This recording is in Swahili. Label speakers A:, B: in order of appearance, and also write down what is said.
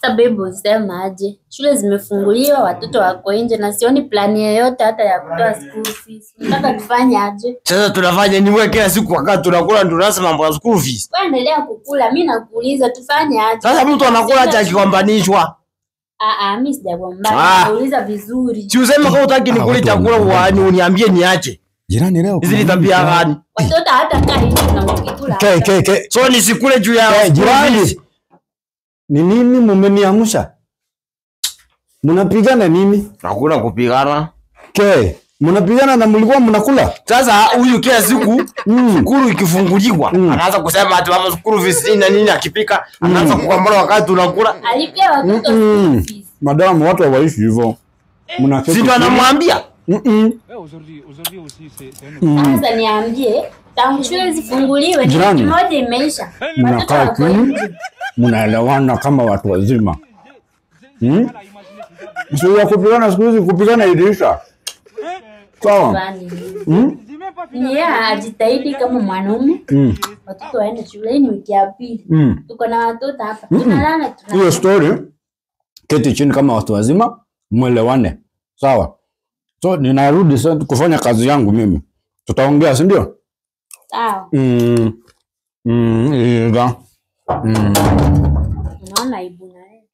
A: Sababu sema aje. Shule zimefunguliwa, watoto wako nje na sioni plani yoyote hata ya kutoa school fees. Nataka tufanye aje?
B: Sasa tunafanya ni wewe kila siku wakati tunakula ndio unasema mambo ya school fees.
A: Wewe endelea kukula, mimi nakuuliza tufanye aje?
B: Sasa mtu anakula cha kikombanishwa.
A: Mimi sijagombana. Nauliza vizuri.
B: Si useme kama utaki nikule chakula uani uniambie niache.
C: Jirani leo.
B: Hizi ni tabia gani?
A: Watoto hata kaa hivi na ukikula.
B: So nisikule juu ya
C: jirani. Ni nini mmeniamsha? Mnapigana nini?
B: Hakuna kupigana.
C: Mnapigana na mlikuwa mnakula.
B: Sasa huyu kila siku shukuru ikifunguliwa anaanza kusema ati mama shukuru visi na nini akipika anaanza kukwambia wakati tunakula.
A: Alipia watoto school fees.
C: Madam watu hawaishi hivyo.
B: Si ndo anamwambia?
A: Sasa niambie tangu shule zifunguliwe ni wiki moja imeisha.
C: Mnakaa chini, mnaelewana kama watu wazima. Sio ya kupigana siku hizi, kupigana ilisha. Sawa.
A: Ni ajitahidi kama mwanaume. Watoto waende shuleni wiki ya pili. Tuko na watoto hapa. Tunalala
C: hiyo story. Keti chini kama watu wazima, mwelewane. Sawa. So ninarudi sasa kufanya kazi yangu mimi. Tutaongea, si ndio?
A: Sawa. Unaona aibu na wewe.